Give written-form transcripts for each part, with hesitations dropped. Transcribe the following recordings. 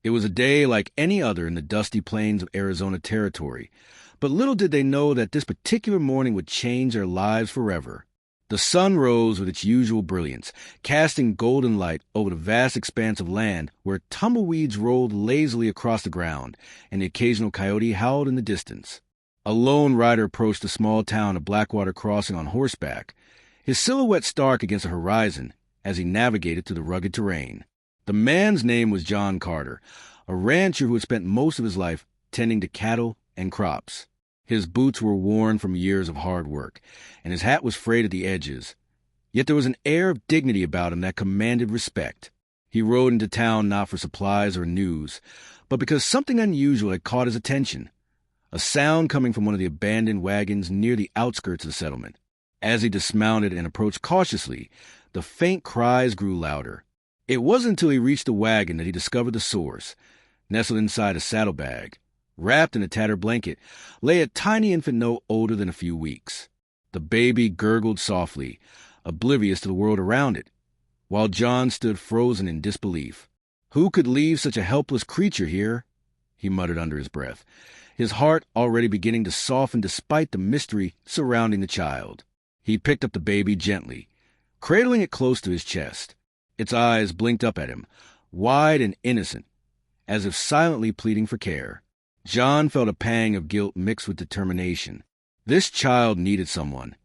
It was a day like any other in the dusty plains of Arizona Territory, but little did they know that this particular morning would change their lives forever. The sun rose with its usual brilliance, casting golden light over the vast expanse of land where tumbleweeds rolled lazily across the ground, and the occasional coyote howled in the distance. A lone rider approached the small town of Blackwater Crossing on horseback, his silhouette stark against the horizon as he navigated through the rugged terrain. The man's name was John Carter, a rancher who had spent most of his life tending to cattle and crops. His boots were worn from years of hard work, and his hat was frayed at the edges. Yet there was an air of dignity about him that commanded respect. He rode into town not for supplies or news, but because something unusual had caught his attention. A sound coming from one of the abandoned wagons near the outskirts of the settlement. As he dismounted and approached cautiously, the faint cries grew louder. It wasn't until he reached the wagon that he discovered the source. Nestled inside a saddlebag, wrapped in a tattered blanket, lay a tiny infant no older than a few weeks. The baby gurgled softly, oblivious to the world around it, while John stood frozen in disbelief. "Who could leave such a helpless creature here?" he muttered under his breath, his heart already beginning to soften despite the mystery surrounding the child. He picked up the baby gently, cradling it close to his chest. Its eyes blinked up at him, wide and innocent, as if silently pleading for care. John felt a pang of guilt mixed with determination. This child needed someone,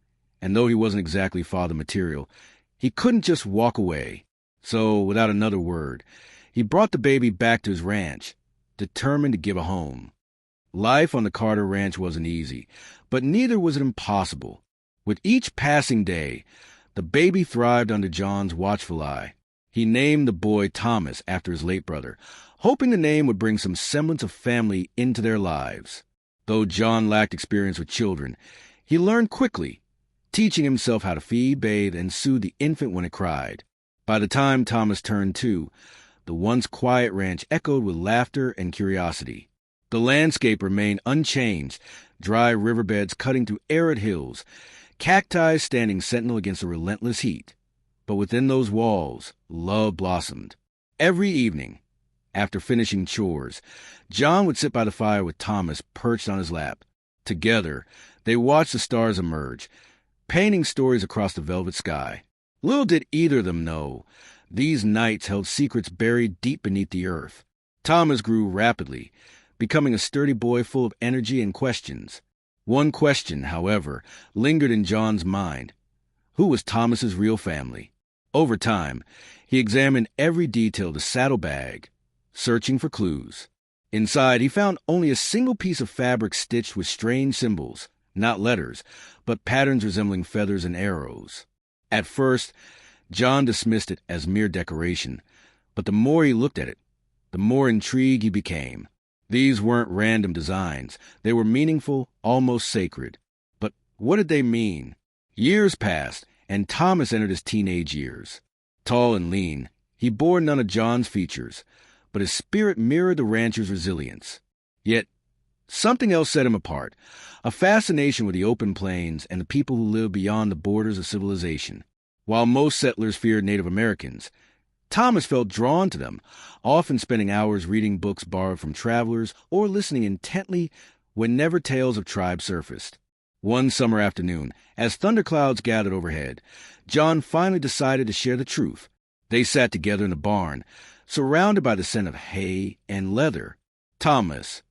and though he wasn't exactly father material, he couldn't just walk away. So, without another word, he brought the baby back to his ranch, determined to give a home. Life on the Carter Ranch wasn't easy, but neither was it impossible. With each passing day, the baby thrived under John's watchful eye. He named the boy Thomas after his late brother, hoping the name would bring some semblance of family into their lives. Though John lacked experience with children, he learned quickly, teaching himself how to feed, bathe, and soothe the infant when it cried. By the time Thomas turned 2, the once quiet ranch echoed with laughter and curiosity. The landscape remained unchanged, dry riverbeds cutting through arid hills, cacti standing sentinel against the relentless heat. But within those walls, love blossomed. Every evening, after finishing chores, John would sit by the fire with Thomas perched on his lap. Together, they watched the stars emerge, painting stories across the velvet sky. Little did either of them know, these nights held secrets buried deep beneath the earth. Thomas grew rapidly, becoming a sturdy boy full of energy and questions. One question, however, lingered in John's mind. Who was Thomas's real family? Over time, he examined every detail of the saddlebag, searching for clues. Inside, he found only a single piece of fabric stitched with strange symbols, not letters, but patterns resembling feathers and arrows. At first, John dismissed it as mere decoration, but the more he looked at it, the more intrigued he became. These weren't random designs. They were meaningful, almost sacred. But what did they mean? Years passed, and Thomas entered his teenage years. Tall and lean, he bore none of John's features, but his spirit mirrored the rancher's resilience. Yet, something else set him apart, a fascination with the open plains and the people who lived beyond the borders of civilization. While most settlers feared Native Americans, Thomas felt drawn to them, often spending hours reading books borrowed from travelers or listening intently whenever tales of tribes surfaced. One summer afternoon, as thunderclouds gathered overhead, John finally decided to share the truth. They sat together in the barn, surrounded by the scent of hay and leather. "Thomas,"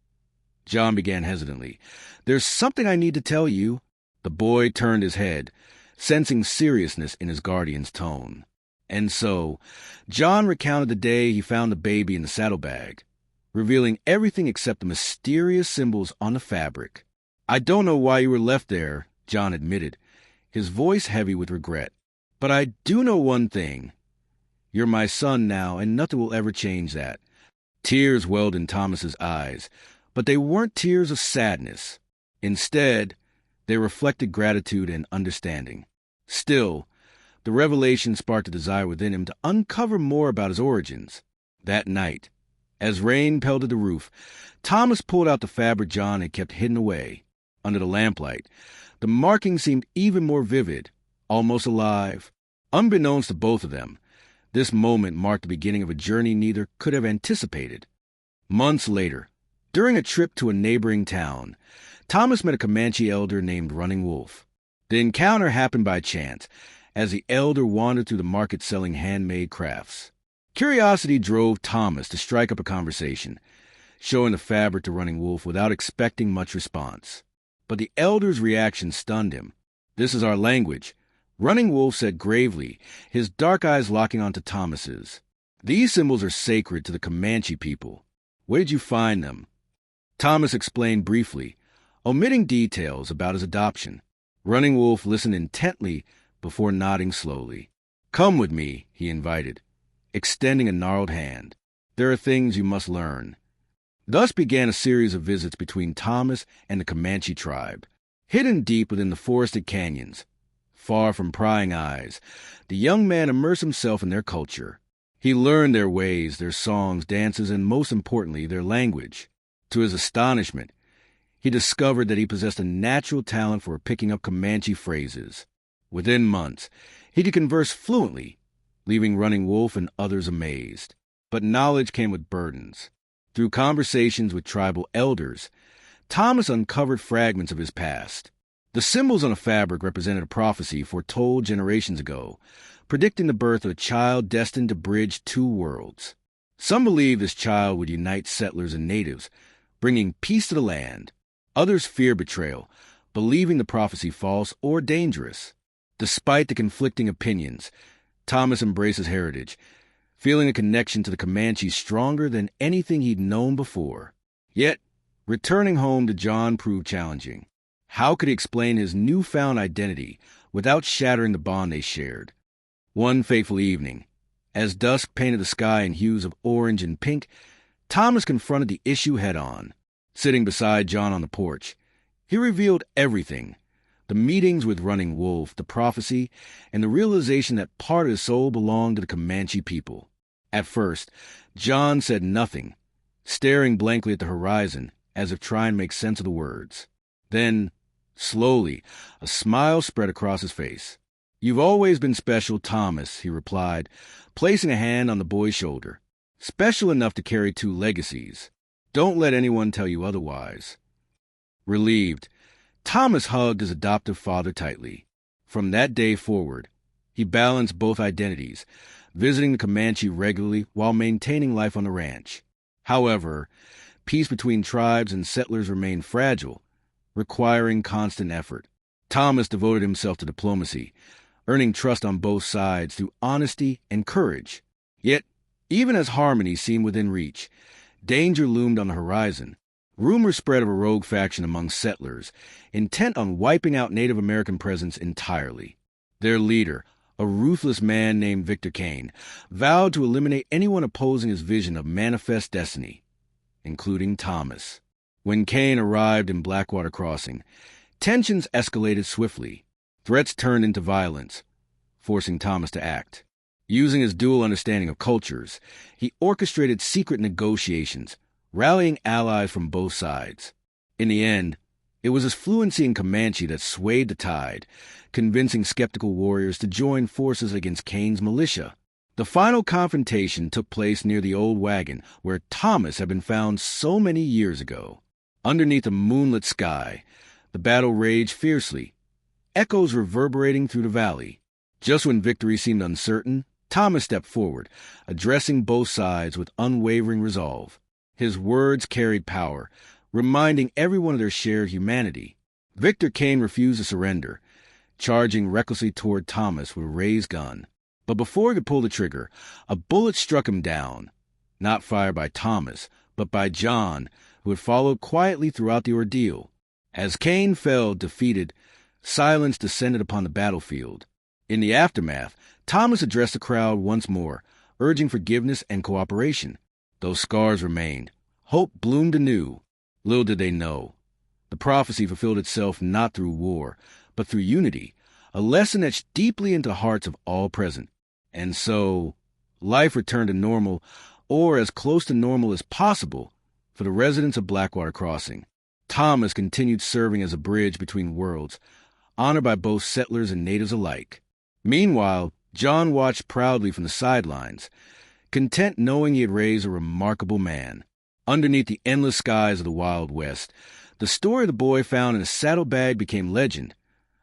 John began hesitantly, "there's something I need to tell you." The boy turned his head, sensing seriousness in his guardian's tone. And so, John recounted the day he found the baby in the saddlebag, revealing everything except the mysterious symbols on the fabric. "I don't know why you were left there," John admitted, his voice heavy with regret. "But I do know one thing. You're my son now, and nothing will ever change that." Tears welled in Thomas's eyes, but they weren't tears of sadness. Instead, they reflected gratitude and understanding. Still, the revelation sparked a desire within him to uncover more about his origins. That night, as rain pelted the roof, Thomas pulled out the fabric John had kept hidden away. Under the lamplight, the marking seemed even more vivid, almost alive. Unbeknownst to both of them, this moment marked the beginning of a journey neither could have anticipated. Months later, during a trip to a neighboring town, Thomas met a Comanche elder named Running Wolf. The encounter happened by chance, as the elder wandered through the market selling handmade crafts. Curiosity drove Thomas to strike up a conversation, showing the fabric to Running Wolf without expecting much response. But the elder's reaction stunned him. "This is our language," Running Wolf said gravely, his dark eyes locking onto Thomas's. "These symbols are sacred to the Comanche people. Where did you find them?" Thomas explained briefly, omitting details about his adoption. Running Wolf listened intently before nodding slowly. "Come with me," he invited, extending a gnarled hand. "There are things you must learn." Thus began a series of visits between Thomas and the Comanche tribe. Hidden deep within the forested canyons, far from prying eyes, the young man immersed himself in their culture. He learned their ways, their songs, dances, and most importantly, their language. To his astonishment, he discovered that he possessed a natural talent for picking up Comanche phrases. Within months, he could converse fluently, leaving Running Wolf and others amazed. But knowledge came with burdens. Through conversations with tribal elders, Thomas uncovered fragments of his past. The symbols on a fabric represented a prophecy foretold generations ago, predicting the birth of a child destined to bridge two worlds. Some believed this child would unite settlers and natives, bringing peace to the land. Others feared betrayal, believing the prophecy false or dangerous. Despite the conflicting opinions, Thomas embraced his heritage, feeling a connection to the Comanche stronger than anything he'd known before. Yet, returning home to John proved challenging. How could he explain his newfound identity without shattering the bond they shared? One fateful evening, as dusk painted the sky in hues of orange and pink, Thomas confronted the issue head-on. Sitting beside John on the porch, he revealed everything: the meetings with Running Wolf, the prophecy, and the realization that part of his soul belonged to the Comanche people. At first, John said nothing, staring blankly at the horizon as if trying to make sense of the words. Then, slowly, a smile spread across his face. "You've always been special, Thomas," he replied, placing a hand on the boy's shoulder. "Special enough to carry two legacies. Don't let anyone tell you otherwise." Relieved, Thomas hugged his adoptive father tightly. From that day forward, he balanced both identities, visiting the Comanche regularly while maintaining life on the ranch. However, peace between tribes and settlers remained fragile, requiring constant effort. Thomas devoted himself to diplomacy, earning trust on both sides through honesty and courage. Yet, even as harmony seemed within reach, danger loomed on the horizon. Rumors spread of a rogue faction among settlers, intent on wiping out Native American presence entirely. Their leader, a ruthless man named Victor Kane, vowed to eliminate anyone opposing his vision of manifest destiny, including Thomas. When Kane arrived in Blackwater Crossing, tensions escalated swiftly. Threats turned into violence, forcing Thomas to act. Using his dual understanding of cultures, he orchestrated secret negotiations, rallying allies from both sides. In the end, it was his fluency in Comanche that swayed the tide, convincing skeptical warriors to join forces against Kane's militia. The final confrontation took place near the old wagon where Thomas had been found so many years ago. Underneath a moonlit sky, the battle raged fiercely, echoes reverberating through the valley. Just when victory seemed uncertain, Thomas stepped forward, addressing both sides with unwavering resolve. His words carried power, reminding everyone of their shared humanity. Victor Kane refused to surrender, charging recklessly toward Thomas with a raised gun. But before he could pull the trigger, a bullet struck him down, not fired by Thomas, but by John, who had followed quietly throughout the ordeal. As Kane fell defeated, silence descended upon the battlefield. In the aftermath, Thomas addressed the crowd once more, urging forgiveness and cooperation. Though scars remained, hope bloomed anew. Little did they know, the prophecy fulfilled itself not through war, but through unity, a lesson etched deeply into the hearts of all present. And so, life returned to normal, or as close to normal as possible, for the residents of Blackwater Crossing. Thomas continued serving as a bridge between worlds, honored by both settlers and natives alike. Meanwhile, John watched proudly from the sidelines, content knowing he had raised a remarkable man. Underneath the endless skies of the Wild West, the story of the boy found in a saddlebag became legend,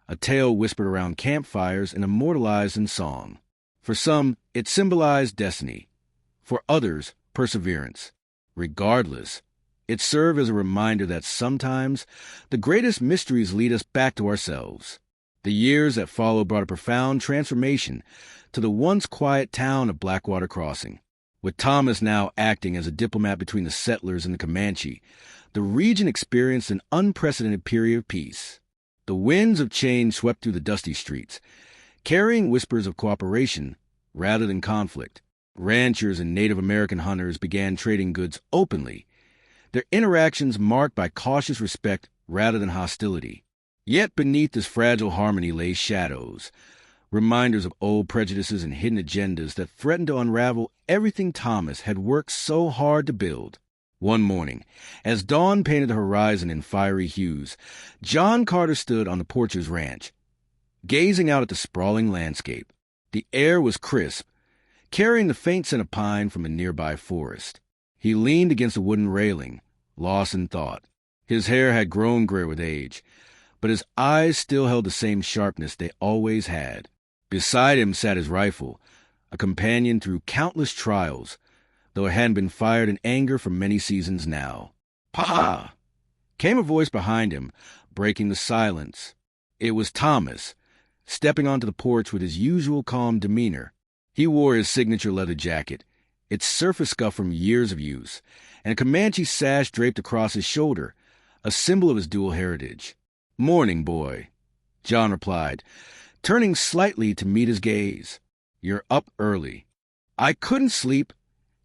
a tale whispered around campfires and immortalized in song. For some, it symbolized destiny. For others, perseverance. Regardless, it served as a reminder that sometimes the greatest mysteries lead us back to ourselves. The years that followed brought a profound transformation to the once quiet town of Blackwater Crossing. With Thomas now acting as a diplomat between the settlers and the Comanche, the region experienced an unprecedented period of peace. The winds of change swept through the dusty streets, carrying whispers of cooperation rather than conflict. Ranchers and Native American hunters began trading goods openly, their interactions marked by cautious respect rather than hostility. Yet beneath this fragile harmony lay shadows, reminders of old prejudices and hidden agendas that threatened to unravel everything Thomas had worked so hard to build. One morning, as dawn painted the horizon in fiery hues, John Carter stood on the Porcher's ranch, gazing out at the sprawling landscape. The air was crisp, carrying the faint scent of pine from a nearby forest. He leaned against a wooden railing, lost in thought. His hair had grown gray with age, but his eyes still held the same sharpness they always had. Beside him sat his rifle, a companion through countless trials, though it hadn't been fired in anger for many seasons now. "Pa!" came a voice behind him, breaking the silence. It was Thomas, stepping onto the porch with his usual calm demeanor. He wore his signature leather jacket, its surface scuffed from years of use, and a Comanche sash draped across his shoulder, a symbol of his dual heritage. "Morning, boy," John replied, turning slightly to meet his gaze. "You're up early." "I couldn't sleep,"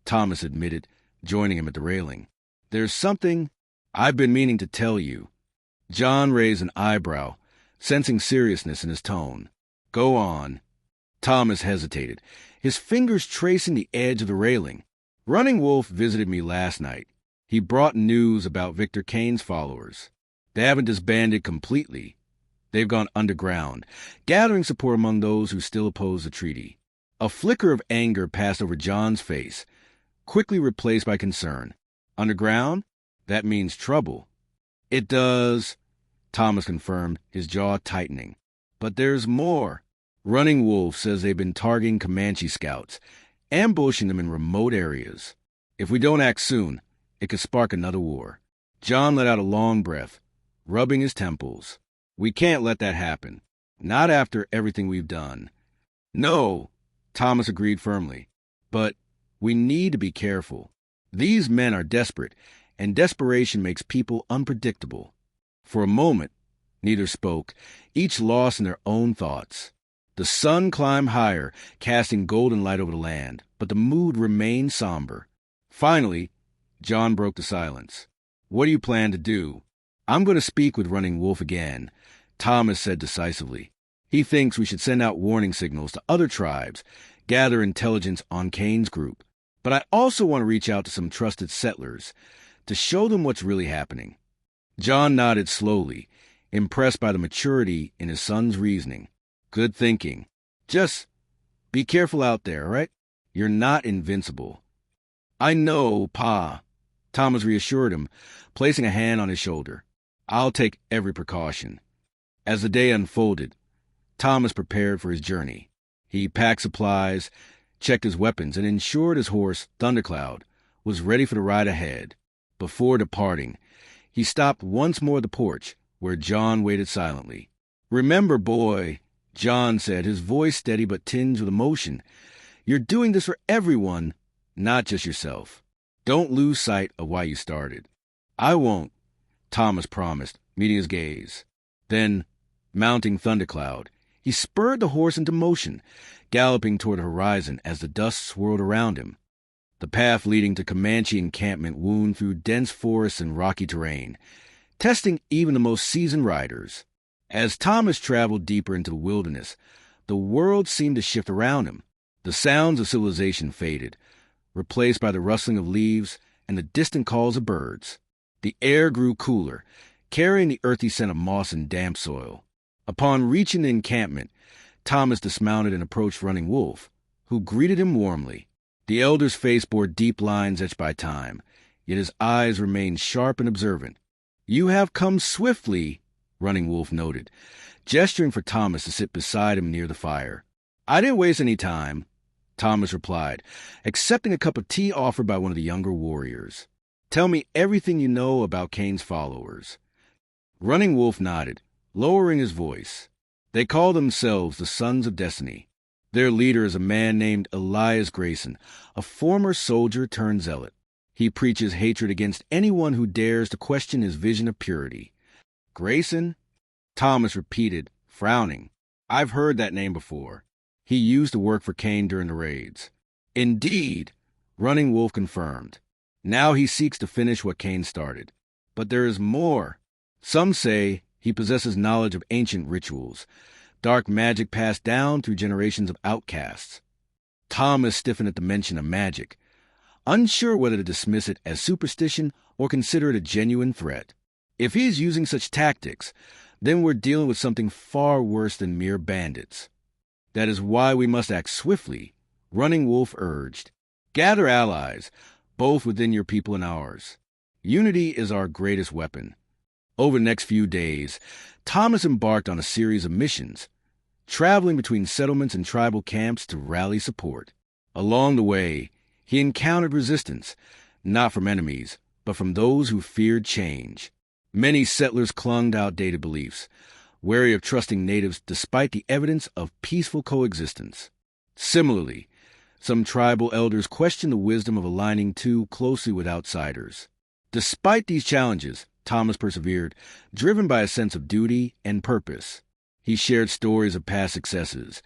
Thomas admitted, joining him at the railing. "There's something I've been meaning to tell you." John raised an eyebrow, sensing seriousness in his tone. "Go on." Thomas hesitated, his fingers tracing the edge of the railing. "Running Wolf visited me last night. He brought news about Victor Kane's followers. They haven't disbanded completely. They've gone underground, gathering support among those who still oppose the treaty." A flicker of anger passed over John's face, quickly replaced by concern. "Underground? That means trouble." "It does," Thomas confirmed, his jaw tightening. "But there's more. Running Wolf says they've been targeting Comanche scouts, ambushing them in remote areas. If we don't act soon, it could spark another war." John let out a long breath, rubbing his temples. "We can't let that happen. Not after everything we've done." "No," Thomas agreed firmly. "But we need to be careful. These men are desperate, and desperation makes people unpredictable." For a moment, neither spoke, each lost in their own thoughts. The sun climbed higher, casting golden light over the land, but the mood remained somber. Finally, John broke the silence. "What do you plan to do?" "I'm going to speak with Running Wolf again," Thomas said decisively. "He thinks we should send out warning signals to other tribes, gather intelligence on Kane's group. But I also want to reach out to some trusted settlers to show them what's really happening." John nodded slowly, impressed by the maturity in his son's reasoning. "Good thinking. Just be careful out there, all right? You're not invincible." "I know, Pa," Thomas reassured him, placing a hand on his shoulder. "I'll take every precaution." As the day unfolded, Thomas prepared for his journey. He packed supplies, checked his weapons, and ensured his horse, Thundercloud, was ready for the ride ahead. Before departing, he stopped once more at the porch, where John waited silently. "Remember, boy," John said, his voice steady but tinged with emotion, "you're doing this for everyone, not just yourself. Don't lose sight of why you started." "I won't," Thomas promised, meeting his gaze. Then, mounting Thundercloud, he spurred the horse into motion, galloping toward the horizon as the dust swirled around him. The path leading to Comanche encampment wound through dense forests and rocky terrain, testing even the most seasoned riders. As Thomas traveled deeper into the wilderness, the world seemed to shift around him. The sounds of civilization faded, replaced by the rustling of leaves and the distant calls of birds. The air grew cooler, carrying the earthy scent of moss and damp soil. Upon reaching the encampment, Thomas dismounted and approached Running Wolf, who greeted him warmly. The elder's face bore deep lines etched by time, yet his eyes remained sharp and observant. "You have come swiftly," Running Wolf noted, gesturing for Thomas to sit beside him near the fire. "I didn't waste any time," Thomas replied, accepting a cup of tea offered by one of the younger warriors. "Tell me everything you know about Cain's followers." Running Wolf nodded, lowering his voice. "They call themselves the Sons of Destiny. Their leader is a man named Elias Grayson, a former soldier turned zealot. He preaches hatred against anyone who dares to question his vision of purity." "Grayson?" Thomas repeated, frowning. "I've heard that name before. He used to work for Cain during the raids." "Indeed," Running Wolf confirmed. "Now he seeks to finish what Cain started. But there is more. Some say he possesses knowledge of ancient rituals, dark magic passed down through generations of outcasts." Thomas stiffened at the mention of magic, unsure whether to dismiss it as superstition or consider it a genuine threat. "If he's using such tactics, then we're dealing with something far worse than mere bandits. That is why we must act swiftly," Running Wolf urged. "Gather allies, both within your people and ours. Unity is our greatest weapon." Over the next few days, Thomas embarked on a series of missions, traveling between settlements and tribal camps to rally support. Along the way, he encountered resistance, not from enemies, but from those who feared change. Many settlers clung to outdated beliefs, wary of trusting natives despite the evidence of peaceful coexistence. Similarly, some tribal elders questioned the wisdom of aligning too closely with outsiders. Despite these challenges, Thomas persevered, driven by a sense of duty and purpose. He shared stories of past successes,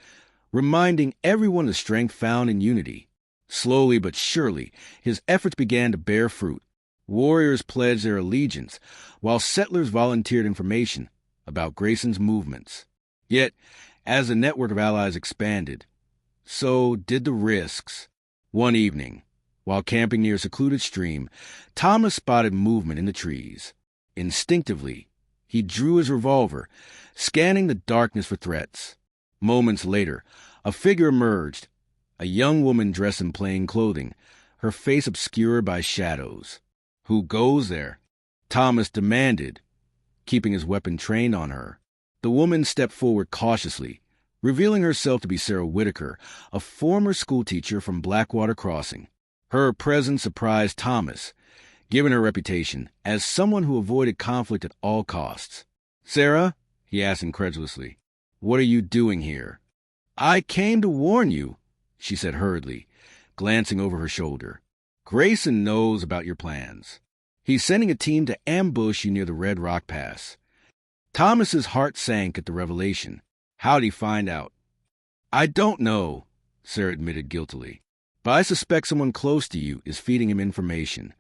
reminding everyone of the strength found in unity. Slowly but surely, his efforts began to bear fruit. Warriors pledged their allegiance, while settlers volunteered information about Grayson's movements. Yet, as the network of allies expanded, so did the risks. One evening, while camping near a secluded stream, Thomas spotted movement in the trees. Instinctively, he drew his revolver, scanning the darkness for threats. Moments later, a figure emerged, a young woman dressed in plain clothing, her face obscured by shadows. "Who goes there?" Thomas demanded, keeping his weapon trained on her. The woman stepped forward cautiously, revealing herself to be Sarah Whitaker, a former schoolteacher from Blackwater Crossing. Her presence surprised Thomas, given her reputation as someone who avoided conflict at all costs. "Sarah?" he asked incredulously. "What are you doing here?" "I came to warn you," she said hurriedly, glancing over her shoulder. "Grayson knows about your plans. He's sending a team to ambush you near the Red Rock Pass." Thomas's heart sank at the revelation. How'd he find out? "I don't know," Sarah admitted guiltily. "But I suspect someone close to you is feeding him information."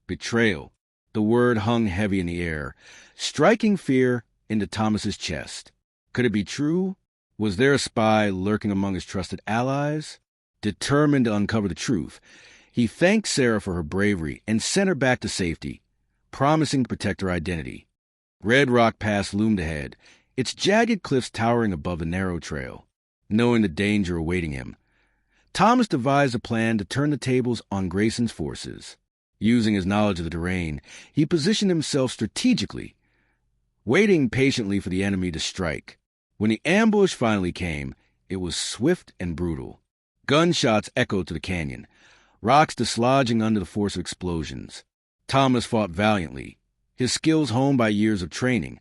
Betrayal. The word hung heavy in the air, striking fear into Thomas's chest. Could it be true? Was there a spy lurking among his trusted allies? Determined to uncover the truth, he thanked Sarah for her bravery and sent her back to safety, promising to protect her identity. Red Rock Pass loomed ahead, its jagged cliffs towering above the narrow trail. Knowing the danger awaiting him, Thomas devised a plan to turn the tables on Grayson's forces. Using his knowledge of the terrain, he positioned himself strategically, waiting patiently for the enemy to strike. When the ambush finally came, it was swift and brutal. Gunshots echoed to the canyon, rocks dislodging under the force of explosions. Thomas fought valiantly, his skills honed by years of training,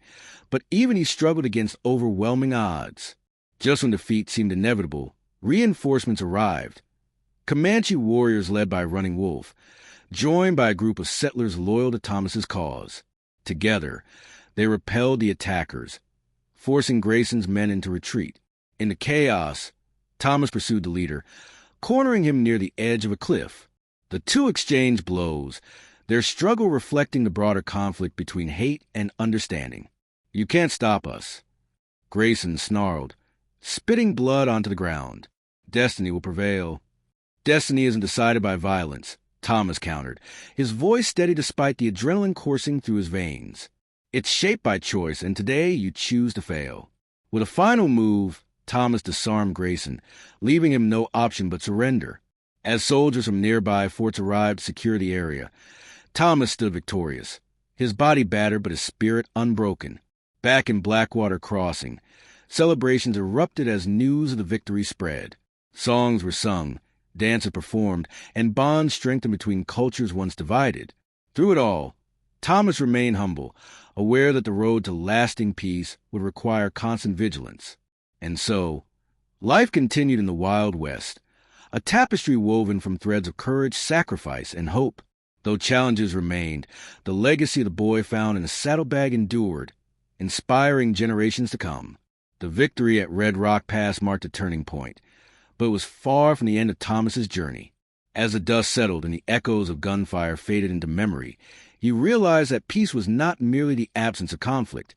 but even he struggled against overwhelming odds. Just when defeat seemed inevitable, reinforcements arrived. Comanche warriors led by Running Wolf, joined by a group of settlers loyal to Thomas's cause. Together, they repelled the attackers, forcing Grayson's men into retreat. In the chaos, Thomas pursued the leader, cornering him near the edge of a cliff. The two exchanged blows, their struggle reflecting the broader conflict between hate and understanding. "You can't stop us," Grayson snarled, spitting blood onto the ground. "Destiny will prevail." "Destiny isn't decided by violence," Thomas countered, his voice steady despite the adrenaline coursing through his veins. "It's shaped by choice, and today you choose to fail." With a final move, Thomas disarmed Grayson, leaving him no option but surrender. As soldiers from nearby forts arrived to secure the area, Thomas stood victorious, his body battered but his spirit unbroken. Back in Blackwater Crossing, celebrations erupted as news of the victory spread. Songs were sung, dances performed, and bonds strengthened between cultures once divided. Through it all, Thomas remained humble, aware that the road to lasting peace would require constant vigilance. And so, life continued in the Wild West, a tapestry woven from threads of courage, sacrifice, and hope. Though challenges remained, the legacy of the boy found in the Saddlebag endured, inspiring generations to come. The victory at Red Rock Pass marked a turning point, but it was far from the end of Thomas's journey. As the dust settled and the echoes of gunfire faded into memory, he realized that peace was not merely the absence of conflict.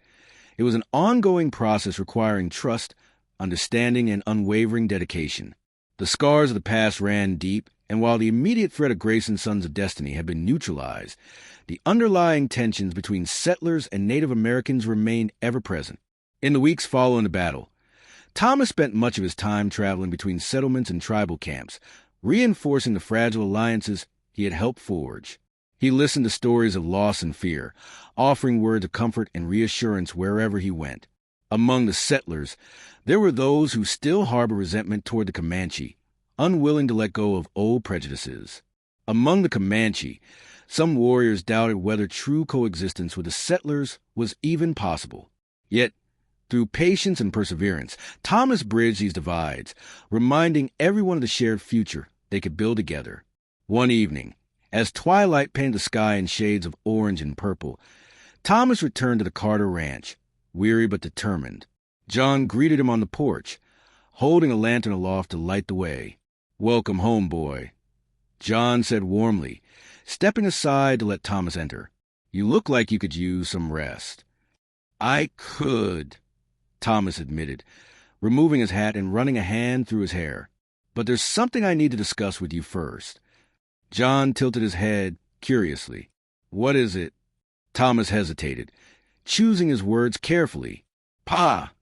It was an ongoing process requiring trust, understanding, and unwavering dedication. The scars of the past ran deep, and while the immediate threat of Grayson's Sons of Destiny had been neutralized, the underlying tensions between settlers and Native Americans remained ever present. In the weeks following the battle, Thomas spent much of his time traveling between settlements and tribal camps, reinforcing the fragile alliances he had helped forge. He listened to stories of loss and fear, offering words of comfort and reassurance wherever he went. Among the settlers, there were those who still harbored resentment toward the Comanche, unwilling to let go of old prejudices. Among the Comanche, some warriors doubted whether true coexistence with the settlers was even possible. Yet, through patience and perseverance, Thomas bridged these divides, reminding everyone of the shared future they could build together. One evening, as twilight painted the sky in shades of orange and purple, Thomas returned to the Carter Ranch, weary but determined. John greeted him on the porch, holding a lantern aloft to light the way. "Welcome home, boy," John said warmly, stepping aside to let Thomas enter. "You look like you could use some rest." "I could," Thomas admitted, removing his hat and running a hand through his hair. "But there's something I need to discuss with you first." John tilted his head curiously. "What is it?" Thomas hesitated, choosing his words carefully. "Pa,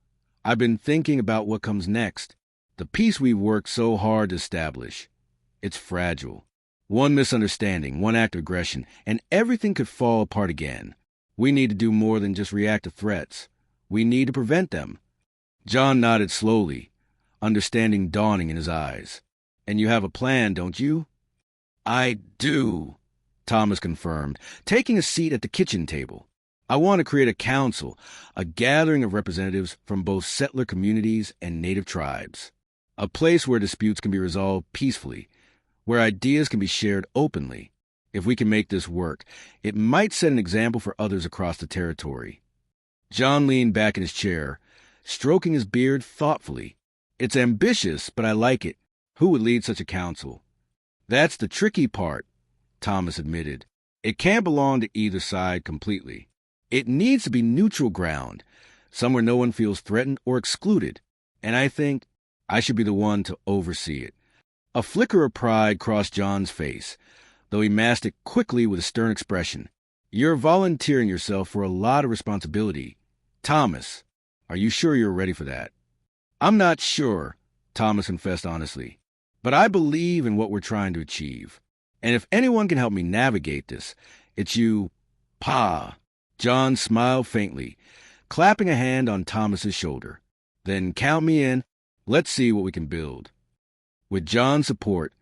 I've been thinking about what comes next. The peace we've worked so hard to establish. It's fragile. One misunderstanding, one act of aggression, and everything could fall apart again. We need to do more than just react to threats. We need to prevent them." John nodded slowly, understanding dawning in his eyes. "And you have a plan, don't you?" "I do," Thomas confirmed, taking a seat at the kitchen table. "I want to create a council, a gathering of representatives from both settler communities and native tribes. A place where disputes can be resolved peacefully, where ideas can be shared openly. If we can make this work, it might set an example for others across the territory." John leaned back in his chair, stroking his beard thoughtfully. "It's ambitious, but I like it. Who would lead such a council?" "That's the tricky part," Thomas admitted. "It can't belong to either side completely. It needs to be neutral ground, somewhere no one feels threatened or excluded, and I think I should be the one to oversee it." A flicker of pride crossed John's face, though he masked it quickly with a stern expression. "You're volunteering yourself for a lot of responsibility. Thomas, are you sure you're ready for that?" "I'm not sure," Thomas confessed honestly, "but I believe in what we're trying to achieve. And if anyone can help me navigate this, it's you, Pa." John smiled faintly, clapping a hand on Thomas's shoulder. "Then count me in. Let's see what we can build." With John's support,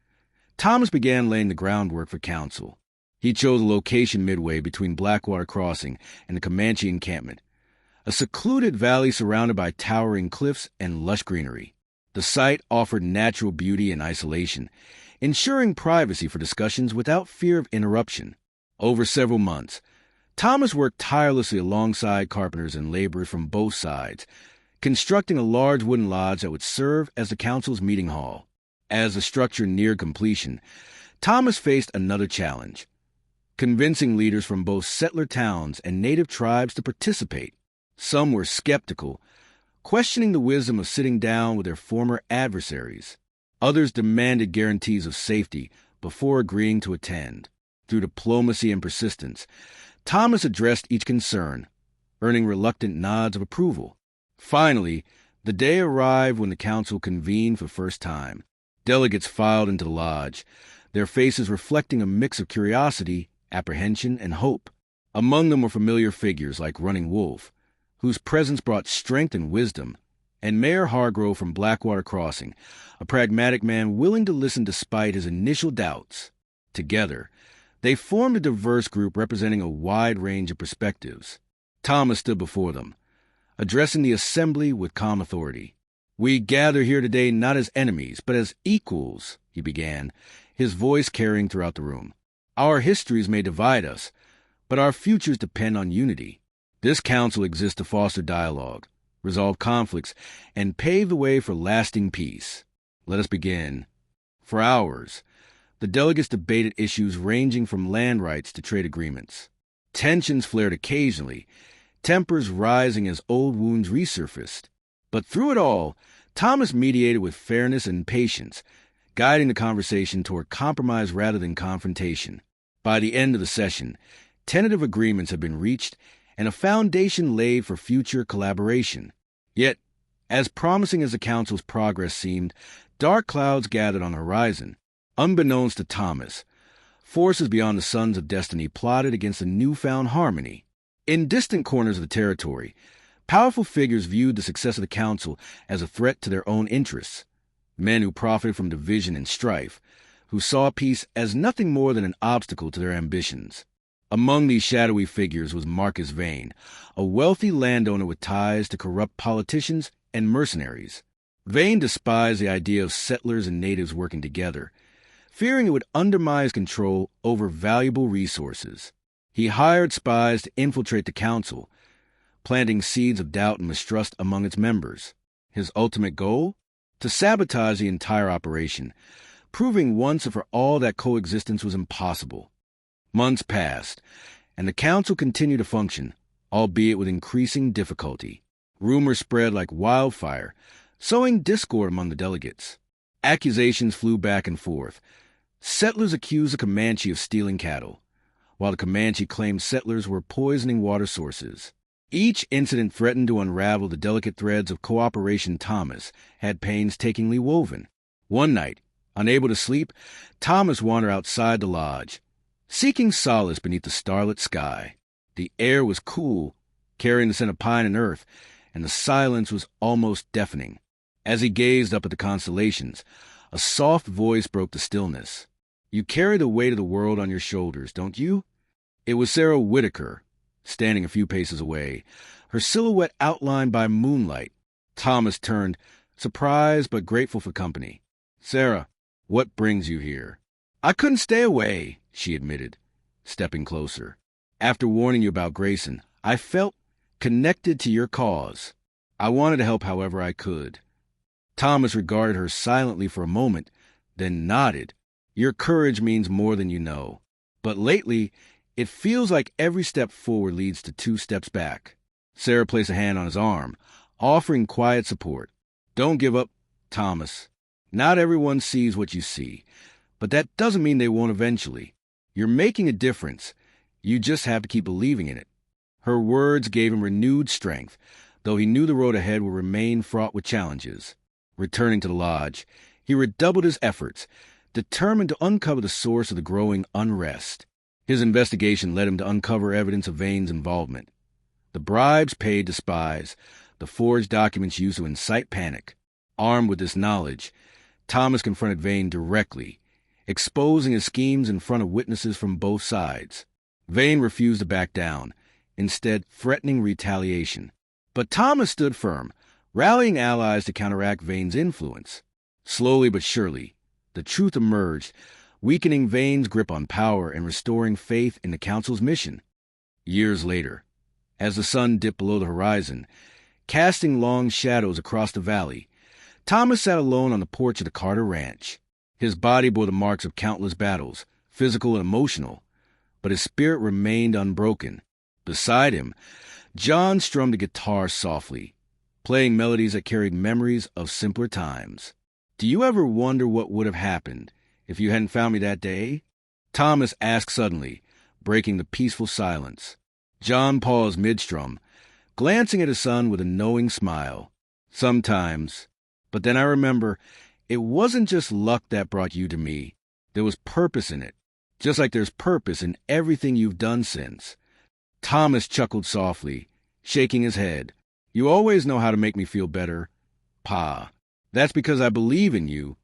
Thomas began laying the groundwork for council. He chose a location midway between Blackwater Crossing and the Comanche encampment, a secluded valley surrounded by towering cliffs and lush greenery. The site offered natural beauty and isolation, ensuring privacy for discussions without fear of interruption. Over several months, Thomas worked tirelessly alongside carpenters and laborers from both sides, constructing a large wooden lodge that would serve as the council's meeting hall. As the structure neared completion, Thomas faced another challenge: convincing leaders from both settler towns and native tribes to participate. Some were skeptical, questioning the wisdom of sitting down with their former adversaries. Others demanded guarantees of safety before agreeing to attend. Through diplomacy and persistence, Thomas addressed each concern, earning reluctant nods of approval. Finally, the day arrived when the council convened for the first time. Delegates filed into the lodge, their faces reflecting a mix of curiosity apprehension, and hope. Among them were familiar figures like Running Wolf, whose presence brought strength and wisdom, and Mayor Hargrove from Blackwater Crossing, a pragmatic man willing to listen despite his initial doubts. Together, they formed a diverse group representing a wide range of perspectives. Thomas stood before them, addressing the assembly with calm authority. "We gather here today not as enemies, but as equals," he began, his voice carrying throughout the room. "Our histories may divide us, but our futures depend on unity. This council exists to foster dialogue, resolve conflicts, and pave the way for lasting peace. Let us begin." For hours, the delegates debated issues ranging from land rights to trade agreements. Tensions flared occasionally, tempers rising as old wounds resurfaced. But through it all, Thomas mediated with fairness and patience, guiding the conversation toward compromise rather than confrontation. By the end of the session, tentative agreements had been reached and a foundation laid for future collaboration. Yet, as promising as the council's progress seemed, dark clouds gathered on the horizon. Unbeknownst to Thomas, forces beyond the Sons of Destiny plotted against a newfound harmony. In distant corners of the territory, powerful figures viewed the success of the council as a threat to their own interests. Men who profited from division and strife, who saw peace as nothing more than an obstacle to their ambitions. Among these shadowy figures was Marcus Vane, a wealthy landowner with ties to corrupt politicians and mercenaries. Vane despised the idea of settlers and natives working together, fearing it would undermine his control over valuable resources. He hired spies to infiltrate the council, planting seeds of doubt and mistrust among its members. His ultimate goal? To sabotage the entire operation, proving once and for all that coexistence was impossible. Months passed, and the council continued to function, albeit with increasing difficulty. Rumors spread like wildfire, sowing discord among the delegates. Accusations flew back and forth. Settlers accused the Comanche of stealing cattle, while the Comanche claimed settlers were poisoning water sources. Each incident threatened to unravel the delicate threads of cooperation Thomas had painstakingly woven. One night, unable to sleep, Thomas wandered outside the lodge, seeking solace beneath the starlit sky. The air was cool, carrying the scent of pine and earth, and the silence was almost deafening. As he gazed up at the constellations, a soft voice broke the stillness. "You carry the weight of the world on your shoulders, don't you?" It was Sarah Whitaker, standing a few paces away, her silhouette outlined by moonlight. Thomas turned, surprised but grateful for company. "Sarah, what brings you here?" "I couldn't stay away," she admitted, stepping closer. "After warning you about Grayson, I felt connected to your cause. I wanted to help however I could." Thomas regarded her silently for a moment, then nodded. "Your courage means more than you know. But lately, it feels like every step forward leads to 2 steps back." Sarah placed a hand on his arm, offering quiet support. "Don't give up, Thomas. Not everyone sees what you see, but that doesn't mean they won't eventually. You're making a difference. You just have to keep believing in it." Her words gave him renewed strength, though he knew the road ahead would remain fraught with challenges. Returning to the lodge, he redoubled his efforts, determined to uncover the source of the growing unrest. His investigation led him to uncover evidence of Vane's involvement. The bribes paid to spies, the forged documents used to incite panic. Armed with this knowledge, Thomas confronted Vane directly, exposing his schemes in front of witnesses from both sides. Vane refused to back down, instead threatening retaliation. But Thomas stood firm, rallying allies to counteract Vane's influence. Slowly but surely, the truth emerged, weakening Vane's grip on power and restoring faith in the council's mission. Years later, as the sun dipped below the horizon, casting long shadows across the valley, Thomas sat alone on the porch of the Carter Ranch. His body bore the marks of countless battles, physical and emotional, but his spirit remained unbroken. Beside him, John strummed a guitar softly, playing melodies that carried memories of simpler times. "Do you ever wonder what would have happened if you hadn't found me that day?" Thomas asked suddenly, breaking the peaceful silence. John paused mid-strum, glancing at his son with a knowing smile. "Sometimes. But then I remember, it wasn't just luck that brought you to me. There was purpose in it. just like there's purpose in everything you've done since. Thomas chuckled softly, shaking his head. You always know how to make me feel better, Pa. That's because I believe in you,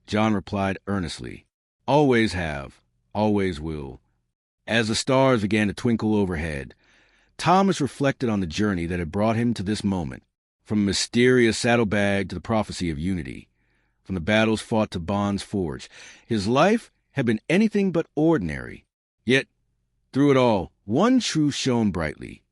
John replied earnestly. Always have, always will. As the stars began to twinkle overhead, Thomas reflected on the journey that had brought him to this moment, from a mysterious Saddlebag to the prophecy of unity, from the battles fought to bonds forged. His life had been anything but ordinary. Yet, through it all, one truth shone brightly.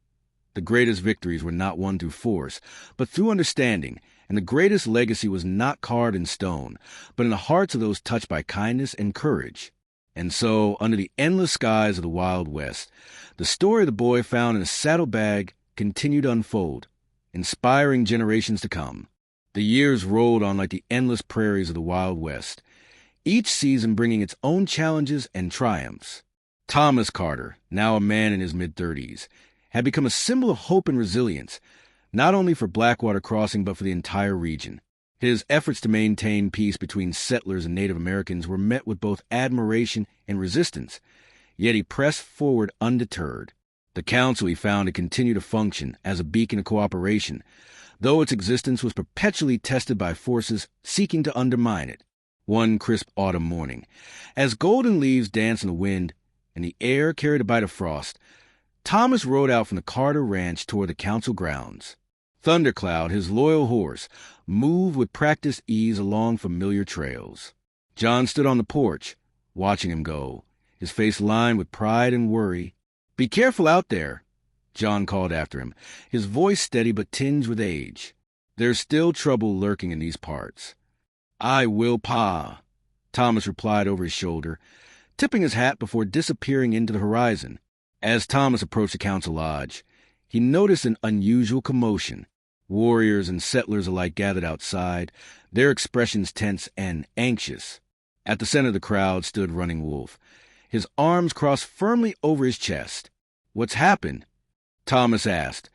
The greatest victories were not won through force, but through understanding, and the greatest legacy was not carved in stone, but in the hearts of those touched by kindness and courage. And so, under the endless skies of the Wild West, the story of the boy found in a saddlebag continued to unfold, inspiring generations to come. The years rolled on like the endless prairies of the Wild West, each season bringing its own challenges and triumphs. Thomas Carter, now a man in his mid-30s, had become a symbol of hope and resilience, not only for Blackwater Crossing but for the entire region. His efforts to maintain peace between settlers and Native Americans were met with both admiration and resistance, yet he pressed forward undeterred. The council, he found, had continued to function as a beacon of cooperation, though its existence was perpetually tested by forces seeking to undermine it. One crisp autumn morning, as golden leaves danced in the wind and the air carried a bite of frost, Thomas rode out from the Carter Ranch toward the council grounds. Thundercloud, his loyal horse, moved with practiced ease along familiar trails. John stood on the porch, watching him go, his face lined with pride and worry. "Be careful out there," John called after him, his voice steady but tinged with age. "There's still trouble lurking in these parts." "I will, Pa," Thomas replied over his shoulder, tipping his hat before disappearing into the horizon. As Thomas approached the council lodge, he noticed an unusual commotion. Warriors and settlers alike gathered outside, their expressions tense and anxious. At the center of the crowd stood Running Wolf, his arms crossed firmly over his chest. "What's happened?" Thomas asked,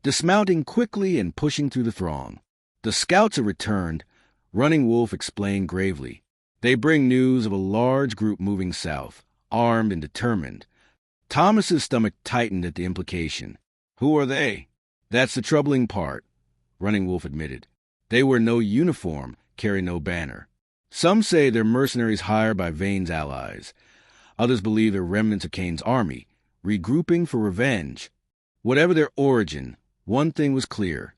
dismounting quickly and pushing through the throng. "The scouts have returned," Running Wolf explained gravely. "They bring news of a large group moving south, armed and determined." Thomas's stomach tightened at the implication. "Who are they?" "That's the troubling part," Running Wolf admitted. "They wear no uniform, carry no banner. Some say they're mercenaries hired by Vane's allies. Others believe they're remnants of Kane's army, regrouping for revenge. Whatever their origin, one thing was clear.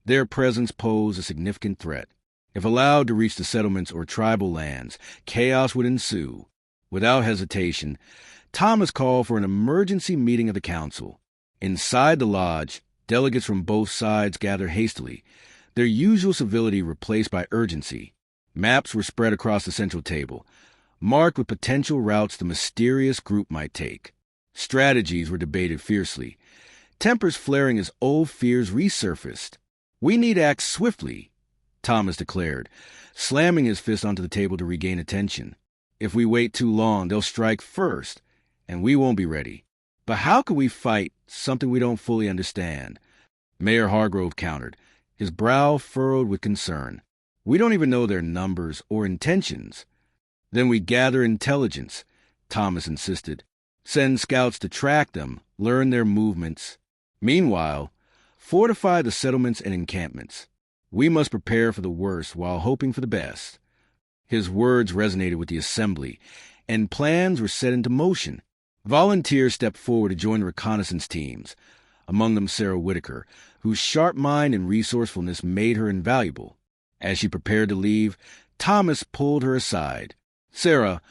Their presence posed a significant threat. If allowed to reach the settlements or tribal lands, chaos would ensue. Without hesitation, Thomas called for an emergency meeting of the council. Inside the lodge, delegates from both sides gathered hastily, their usual civility replaced by urgency. Maps were spread across the central table, marked with potential routes the mysterious group might take. Strategies were debated fiercely, tempers flaring as old fears resurfaced. "We need to act swiftly," Thomas declared, slamming his fist onto the table to regain attention. "If we wait too long, they'll strike first, and we won't be ready. But how can we fight something we don't fully understand?" Mayor Hargrove countered, his brow furrowed with concern. "We don't even know their numbers or intentions." "Then we gather intelligence," Thomas insisted. "Send scouts to track them, learn their movements. Meanwhile, fortify the settlements and encampments. We must prepare for the worst while hoping for the best." His words resonated with the assembly, and plans were set into motion. Volunteers stepped forward to join the reconnaissance teams, among them Sarah Whitaker, whose sharp mind and resourcefulness made her invaluable. As she prepared to leave, Thomas pulled her aside. "Sarah,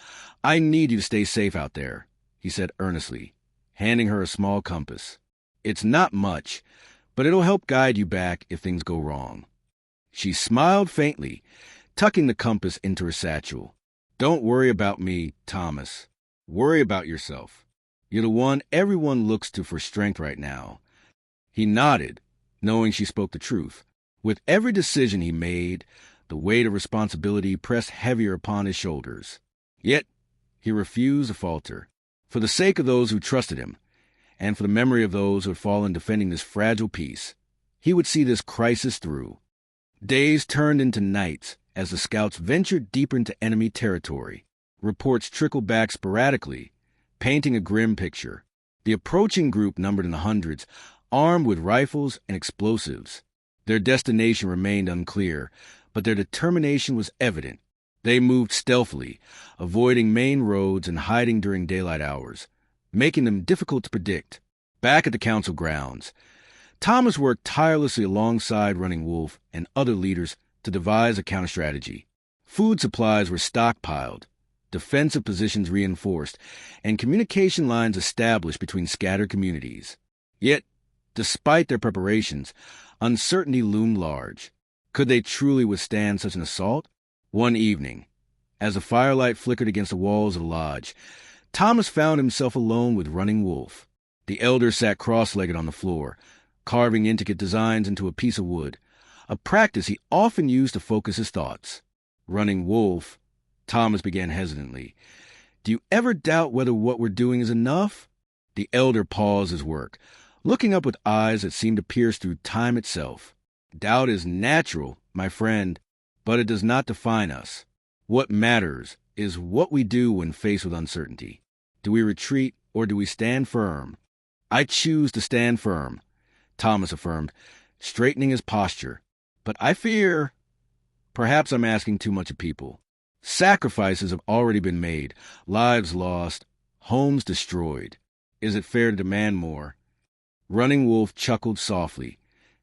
I need you to stay safe out there," he said earnestly, handing her a small compass. "It's not much, but it'll help guide you back if things go wrong." She smiled faintly, tucking the compass into her satchel. "Don't worry about me, Thomas. Worry about yourself. You're the one everyone looks to for strength right now." He nodded, knowing she spoke the truth. With every decision he made, the weight of responsibility pressed heavier upon his shoulders. Yet he refused to falter. For the sake of those who trusted him, and for the memory of those who had fallen defending this fragile peace, he would see this crisis through. Days turned into nights as the scouts ventured deeper into enemy territory. Reports trickled back sporadically, painting a grim picture. The approaching group numbered in the hundreds, armed with rifles and explosives. Their destination remained unclear, but their determination was evident. They moved stealthily, avoiding main roads and hiding during daylight hours, making them difficult to predict. Back at the council grounds, Thomas worked tirelessly alongside Running Wolf and other leaders to devise a counter-strategy. Food supplies were stockpiled, defensive positions reinforced, and communication lines established between scattered communities. Yet, despite their preparations, uncertainty loomed large. Could they truly withstand such an assault? One evening, as the firelight flickered against the walls of the lodge, Thomas found himself alone with Running Wolf. The elder sat cross-legged on the floor, carving intricate designs into a piece of wood, a practice he often used to focus his thoughts. Running Wolf, Thomas began hesitantly, "Do you ever doubt whether what we're doing is enough?" The elder paused his work, looking up with eyes that seemed to pierce through time itself. "Doubt is natural, my friend, but it does not define us. What matters is what we do when faced with uncertainty. Do we retreat or do we stand firm?" "I choose to stand firm," Thomas affirmed, straightening his posture. "But I fear perhaps I'm asking too much of people. Sacrifices have already been made, lives lost, homes destroyed. Is it fair to demand more?" Running Wolf chuckled softly,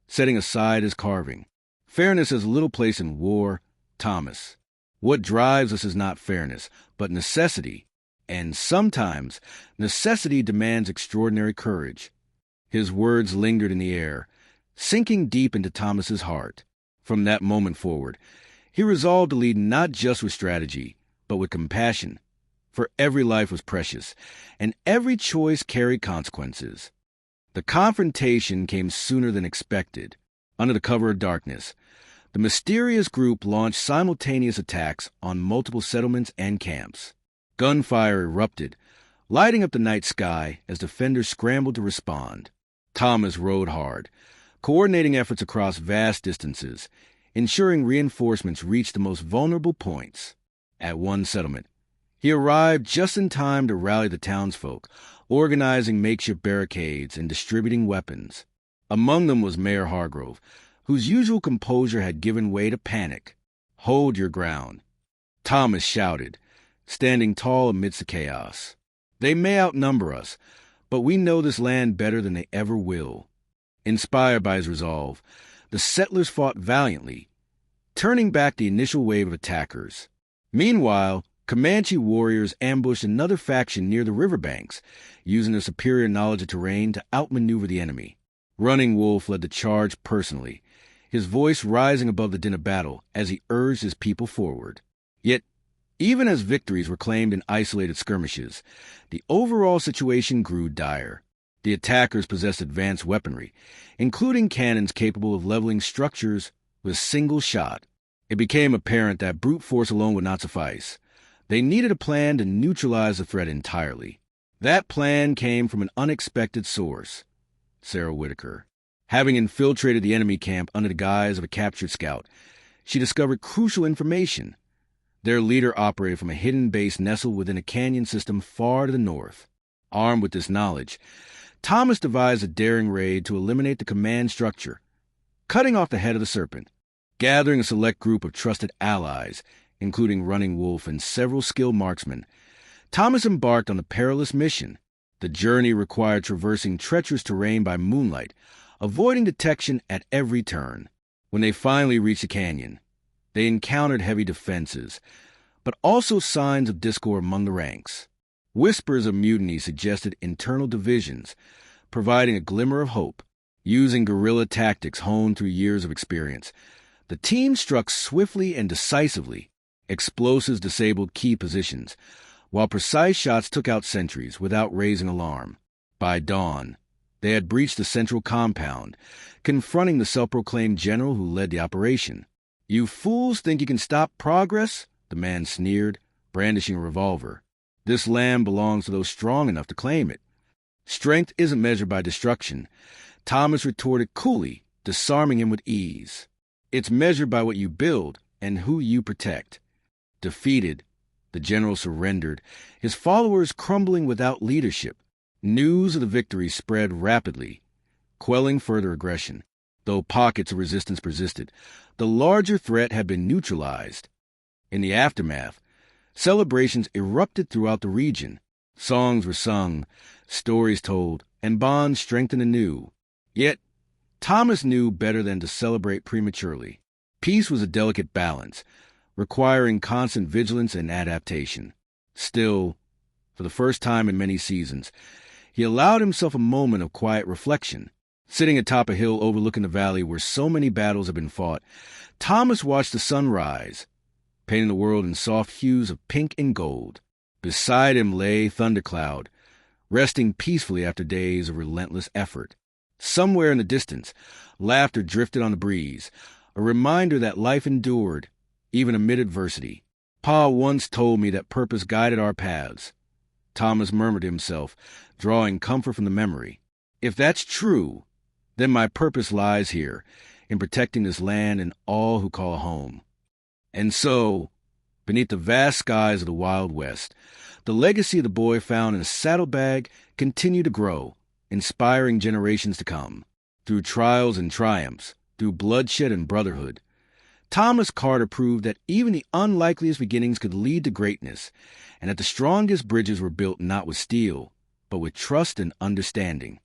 setting aside his carving. "Fairness has little place in war, Thomas. What drives us is not fairness, but necessity. And sometimes necessity demands extraordinary courage." His words lingered in the air, sinking deep into Thomas's heart. From that moment forward, he resolved to lead not just with strategy, but with compassion. For every life was precious, and every choice carried consequences. The confrontation came sooner than expected. Under the cover of darkness, the mysterious group launched simultaneous attacks on multiple settlements and camps. Gunfire erupted, lighting up the night sky as defenders scrambled to respond. Thomas rode hard, coordinating efforts across vast distances, ensuring reinforcements reached the most vulnerable points. At one settlement, he arrived just in time to rally the townsfolk, organizing makeshift barricades and distributing weapons. Among them was Mayor Hargrove, whose usual composure had given way to panic. "Hold your ground," Thomas shouted, standing tall amidst the chaos. "They may outnumber us, but we know this land better than they ever will." Inspired by his resolve, the settlers fought valiantly, turning back the initial wave of attackers. Meanwhile, Comanche warriors ambushed another faction near the riverbanks, using their superior knowledge of terrain to outmaneuver the enemy. Running Wolf led the charge personally, his voice rising above the din of battle as he urged his people forward. Yet, even as victories were claimed in isolated skirmishes, the overall situation grew dire. The attackers possessed advanced weaponry, including cannons capable of leveling structures with a single shot. It became apparent that brute force alone would not suffice. They needed a plan to neutralize the threat entirely. That plan came from an unexpected source: Sarah Whitaker. Having infiltrated the enemy camp under the guise of a captured scout, she discovered crucial information. Their leader operated from a hidden base nestled within a canyon system far to the north. Armed with this knowledge, Thomas devised a daring raid to eliminate the command structure, cutting off the head of the serpent. Gathering a select group of trusted allies, including Running Wolf and several skilled marksmen, Thomas embarked on a perilous mission. The journey required traversing treacherous terrain by moonlight, avoiding detection at every turn. When they finally reached the canyon, they encountered heavy defenses, but also signs of discord among the ranks. Whispers of mutiny suggested internal divisions, providing a glimmer of hope. Using guerrilla tactics honed through years of experience, the team struck swiftly and decisively. Explosives disabled key positions, while precise shots took out sentries without raising alarm. By dawn, they had breached the central compound, confronting the self-proclaimed general who led the operation. "You fools think you can stop progress?" the man sneered, brandishing a revolver. "This land belongs to those strong enough to claim it." "Strength isn't measured by destruction," Thomas retorted coolly, disarming him with ease. "It's measured by what you build and who you protect." Defeated, The general surrendered, his followers crumbling without leadership. News of the victory spread rapidly, quelling further aggression. Though pockets of resistance persisted, the larger threat had been neutralized. In the aftermath, celebrations erupted throughout the region. Songs were sung, stories told, and bonds strengthened anew. Yet, Thomas knew better than to celebrate prematurely. Peace was a delicate balance, requiring constant vigilance and adaptation. Still, for the first time in many seasons, he allowed himself a moment of quiet reflection. Sitting atop a hill overlooking the valley where so many battles had been fought, Thomas watched the sun rise, painting the world in soft hues of pink and gold. Beside him lay Thundercloud, resting peacefully after days of relentless effort. Somewhere in the distance, laughter drifted on the breeze, a reminder that life endured, even amid adversity. Pa once told me that purpose guided our paths. Thomas murmured to himself, drawing comfort from the memory. If that's true, then my purpose lies here, in protecting this land and all who call home. And so, beneath the vast skies of the Wild West, the legacy of the boy found in a saddlebag continued to grow, inspiring generations to come. Through trials and triumphs, through bloodshed and brotherhood, Thomas Carter proved that even the unlikeliest beginnings could lead to greatness, and that the strongest bridges were built not with steel, but with trust and understanding.